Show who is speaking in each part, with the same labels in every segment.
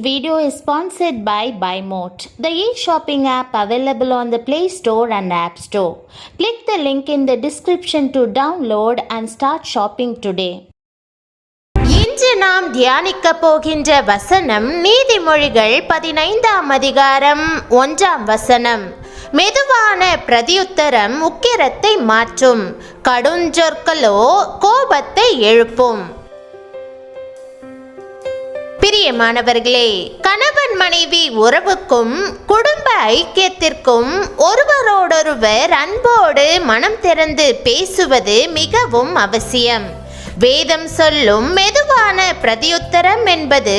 Speaker 1: video is sponsored by BuyMote, the e-shopping app available on the Play Store and App Store. Click the link in the description to download and start shopping today. இன்று நாம் தியானிக்க போகின்ற வசனம் நீதிமொழிகள் 15ஆம் அதிகாரம் 1ஆம் வசனம். மெதுவான பிரதியுத்தரம் உக்கிரத்தை மாற்றும், கடுஞ்சொற்களோ கோபத்தை எழுப்பும். பிரியமானவர்களே, கணவன் மனைவி உறவுக்கும் குடும்ப ஐக்கியத்திற்கும் ஒருவரோடொருவர் அன்போடு மனம் திறந்து பேசுவது மிகவும் அவசியம். வேதம் சொல்லும் மெதுவான பிரதியுத்தரம் என்பது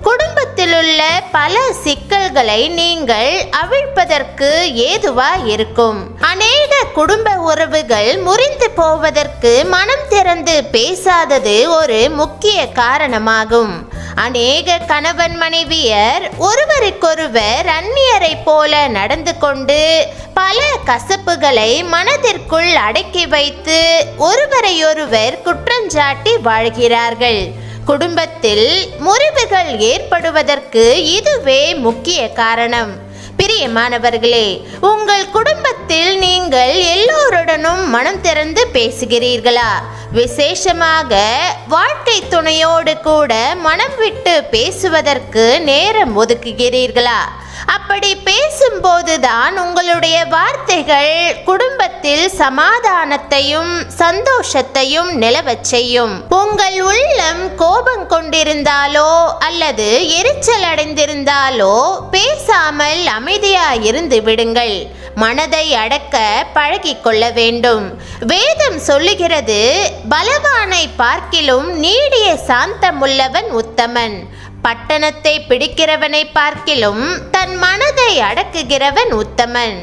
Speaker 1: குடும்பத்திலுள்ள பல சிக்கல்களை நீங்கள் அவிழ்ப்பதற்கு ஏதுவாய் இருக்கும். அநேக குடும்ப உறவுகள் முறிந்து போவதற்கு மனம் திறந்து பேசாதது ஒரு முக்கிய காரணமாகும். அநேக கணவன் மனைவியர் ஒருவருக்கொருவர் அந்நியரை போல நடந்து கொண்டு பல கசப்புகளை மனதிற்குள் அடக்கி வைத்து ஒருவரையொருவர் குற்றஞ்சாட்டி வாழ்கிறார்கள். குடும்பத்தில் முறிவுகள் ஏற்படுவதற்கு இதுவே முக்கிய காரணம். பிரியமானவர்களே, உங்கள் குடும்பத்தில் நீங்கள் எல்லோருடனும் மனம் திறந்து பேசுகிறீர்களா? விசேஷமாக வாழ்க்கை துணையோடு கூட மனம் விட்டு பேசுவதற்கு நேரம் ஒதுக்குகிறீர்களா? அப்படி பேசும்போதுதான் உங்களுடைய வார்த்தைகள் குடும்பத்தில் சமாதானத்தையும் சந்தோஷத்தையும் நிலவச் செய்யும். உங்கள் உள்ளம் கோபம் கொண்டிருந்தாலோ அல்லது எரிச்சல் அடைந்திருந்தாலோ பேசாமல் அமைதியாயிருந்து விடுங்கள். மனதை அடக்க பழகிக் கொள்ள வேண்டும். வேதம் சொல்லுகிறது, பலவானை பார்க்கிலும் நீடிய சாந்தமுள்ளவன் உத்தமன். பட்டணத்தை பிடிக்கிறவனை பார்க்கிலும் தன் மனதை அடக்குகிறவன் உத்தமன்.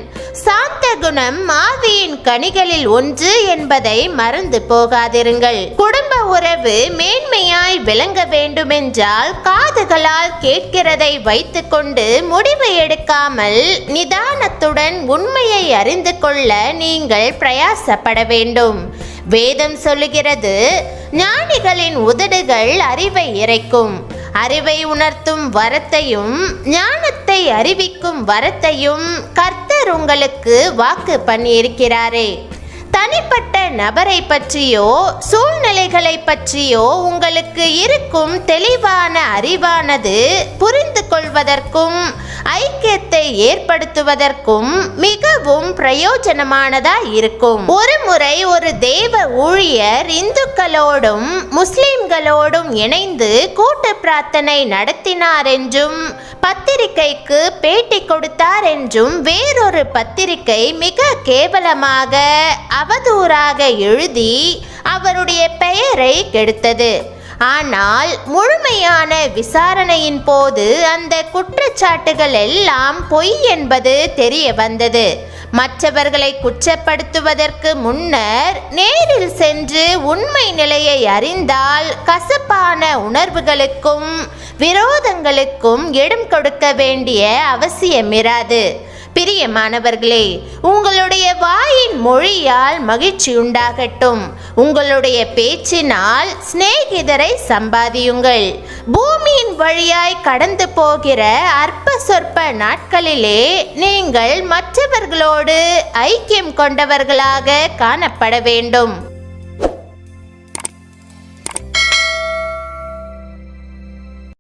Speaker 1: சாந்த குணம் ஆவியின் கனிகளில் ஒன்று என்பதை மறந்து போகாதிருங்கள். குடும்ப உறவு மேன்மையாய் விளங்க வேண்டுமென்றால் காதுகளால் கேட்கிறதை வைத்துக்கொண்டு முடிவு எடுக்காமல் நிதானத்துடன் உண்மையை அறிந்து கொள்ள நீங்கள் பிரயாசப்பட வேண்டும். வேதம் சொல்லுகிறது, ஞானிகளின் உதடுகள் அறிவை இறைக்கும். அறிவை உணர்த்தும் வரத்தையும் ஞானத்தை அறிவிக்கும் வரத்தையும் கர்த்தர் உங்களுக்கு வாக்கு பண்ணியிருக்கிறாரே. தனிப்பட்ட நபரை பற்றியோ சூழ்நிலைகளை பற்றியோ உங்களுக்கு இருக்கும் தெளிவான அறிவானது புரிந்து கொள்வதற்கும் ஐக்கியத்தை ஏற்படுத்துவதற்கும் மிகவும் பிரயோஜனமானதாய் இருக்கும். ஒரு முறை ஒரு தேவ ஊழியர் இந்துக்களோடும் முஸ்லிம்களோடும் இணைந்து கூட்டு பிரார்த்தனை நடத்தினார் என்றும் பத்திரிகைக்கு பேட்டி கொடுத்தார் என்றும் வேறொரு பத்திரிகை மிக கேவலமாக அவதூறாக எழுதி அவருடைய பெயரை கெடுத்தது. ஆனால் முழுமையான விசாரணையின் போது அந்த குற்றச்சாட்டுகள் எல்லாம் பொய் என்பது தெரிய வந்தது. மற்றவர்களை குற்றப்படுத்துவதற்கு முன்னர் நேரில் சென்று உண்மை நிலையை அறிந்தால் கசப்பான உணர்வுகளுக்கும் விரோதங்களுக்கும் இடம் கொடுக்க வேண்டிய அவசியமிராது. பிரியமானவர்களே, உங்களுடைய வாயின் மொழியால் மகிழ்ச்சி உண்டாகட்டும். உங்களுடைய பேச்சினால் சிநேகிதரை சம்பாதியுங்கள். பூமியின் வழியாய் கடந்து போகிற அற்ப சொற்ப நாட்களிலே நீங்கள் மற்றவர்களோடு ஐக்கியம் கொண்டவர்களாக காணப்பட வேண்டும்.